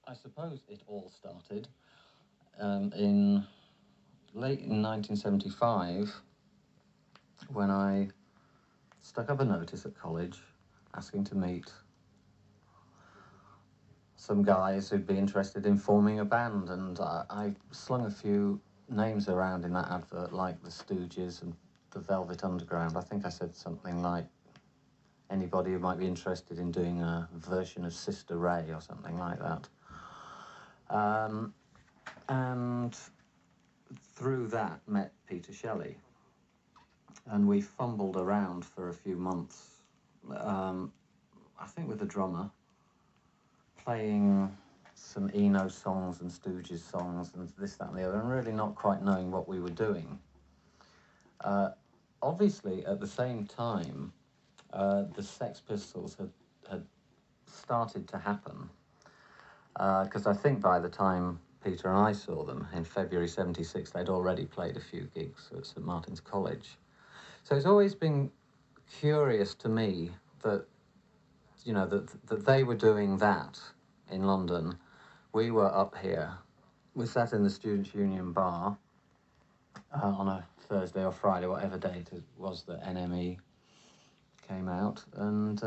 I suppose it all started in late in 1975 when I stuck up a notice at college asking to meet some guys who'd be interested in forming a band, and I slung a few names around in that advert, like the Stooges and the Velvet Underground. I think I said something like anybody who might be interested in doing a version of Sister Ray or something like that. And through that met Peter Shelley, and we fumbled around for a few months, I think with a drummer, playing some Eno songs and Stooges songs and this, that and the other, and really not quite knowing what we were doing. Obviously, at the same time, the Sex Pistols had started to happen, because I think by the time Peter and I saw them in February '76, they'd already played a few gigs at St Martin's College. So it's always been curious to me that, you know, that they were doing that in London. We were up here. We sat in the Students' Union bar on a Thursday or Friday, whatever date it was that NME came out, and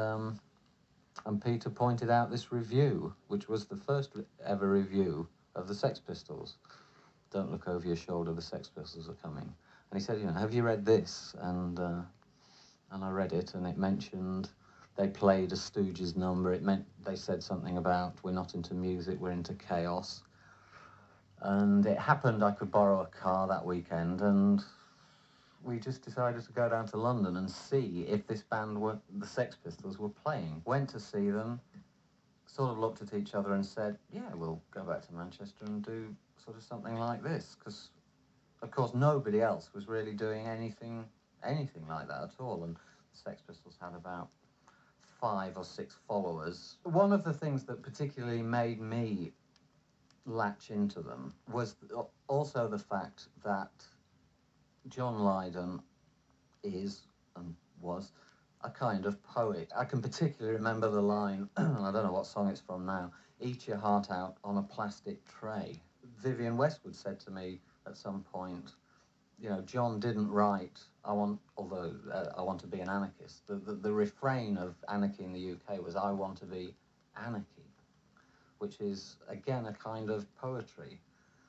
Peter pointed out this review, which was the first ever review of the Sex Pistols. Don't look over your shoulder, the Sex Pistols are coming. And he said, you know, have you read this? And I read it, and it mentioned they played a Stooges number. It meant they said something about we're not into music, we're into chaos. And it happened I could borrow a car that weekend, and we just decided to go down to London and see if this band, the Sex Pistols, were playing. Went to see them, sort of looked at each other and said, yeah, we'll go back to Manchester and do sort of something like this, because, of course, nobody else was really doing anything like that at all, and the Sex Pistols had about 5 or 6 followers. One of the things that particularly made me latch into them was also the fact that John Lydon is, and was, a kind of poet. I can particularly remember the line, I don't know what song it's from now, eat your heart out on a plastic tray. Vivienne Westwood said to me at some point, you know, John didn't write, I want to be an anarchist. The refrain of Anarchy in the UK was, I want to be anarchy, which is, again, a kind of poetry.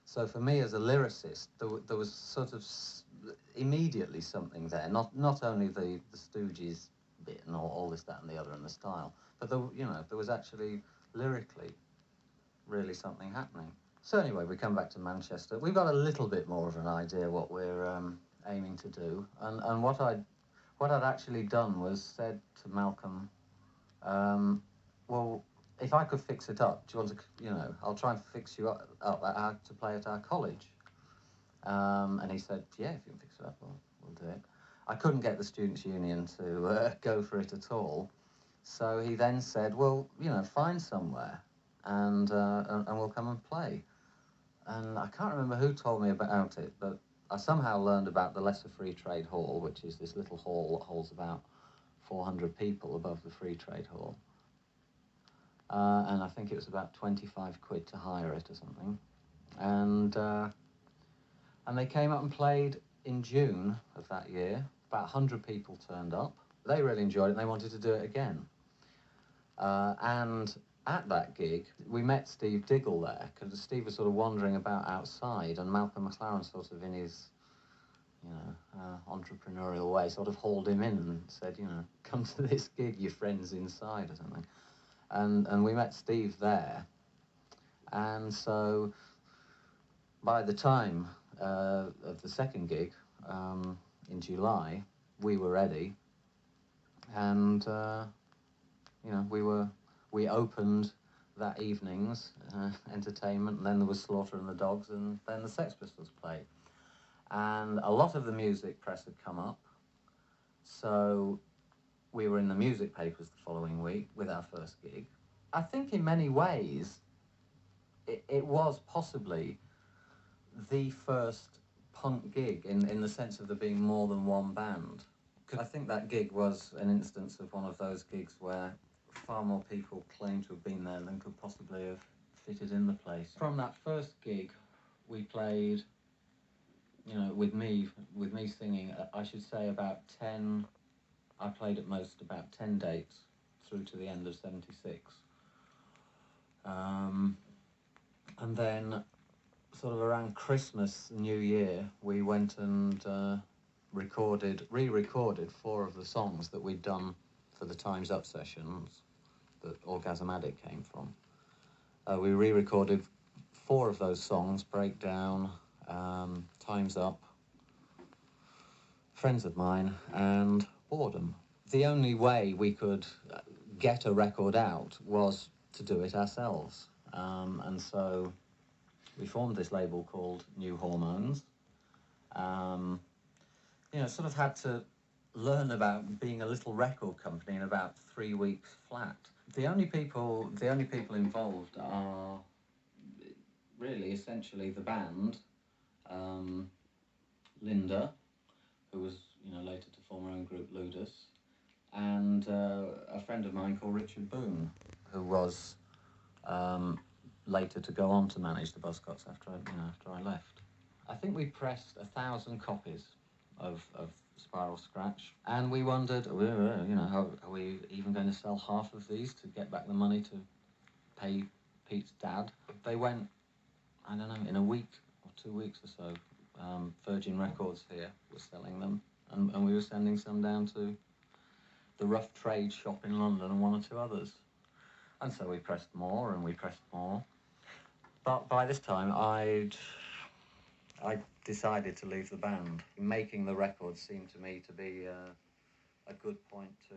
So for me as a lyricist, there was sort of immediately something there, not only the Stooges bit and all this, that and the other and the style, but there was actually lyrically really something happening. So anyway, we come back to Manchester. We've got a little bit more of an idea what we're aiming to do, and what I'd actually done was said to Malcolm, well, if I could fix it up, do you want to, you know, I'll try and fix you up to play at our college. And he said, yeah, if you can fix it up, we'll do it. I couldn't get the Students' Union to go for it at all. So he then said, well, you know, find somewhere and we'll come and play. And I can't remember who told me about it, but I somehow learned about the Lesser Free Trade Hall, which is this little hall that holds about 400 people above the Free Trade Hall. And I think it was about 25 quid to hire it or something. And they came up and played in June of that year. About 100 people turned up. They really enjoyed it and they wanted to do it again. And at that gig, we met Steve Diggle there, because Steve was sort of wandering about outside, and Malcolm McLaren sort of in his, you know, entrepreneurial way sort of hauled him in and said, you know, come to this gig, your friend's inside or something. And we met Steve there. And so by the time of the second gig in July, we were ready, and you know, we opened that evening's entertainment, and then there was Slaughter and the Dogs, and then the Sex Pistols played. And a lot of the music press had come up, so we were in the music papers the following week with our first gig. I think in many ways, it was possibly the first punk gig in the sense of there being more than one band. I think that gig was an instance of one of those gigs where far more people claimed to have been there than could possibly have fitted in the place. From that first gig, we played, you know, with me singing, I should say about 10, I played at most about 10 dates through to the end of 76. And then sort of around Christmas, New Year, we went and re-recorded 4 of the songs that we'd done for the Time's Up sessions that Orgasm Addict came from. We re-recorded 4 of those songs, Breakdown, Time's Up, Friends of Mine, and Boredom. The only way we could get a record out was to do it ourselves. And so we formed this label called New Hormones. You know, sort of had to learn about being a little record company in about 3 weeks flat. The only people involved are really essentially the band, Linda, who was, you know, later to form her own group, Ludus, and a friend of mine called Richard Boone, who was later to go on to manage the Buzzcocks after I left. I think we pressed 1,000 copies of Spiral Scratch, and we wondered, you know, are we even going to sell half of these to get back the money to pay Pete's dad? They went, I don't know, in a week or 2 weeks or so. Virgin Records here was selling them, and we were sending some down to the Rough Trade shop in London and 1 or 2 others. And so we pressed more and we pressed more. But by this time, I decided to leave the band. Making the record seemed to me to be a good point to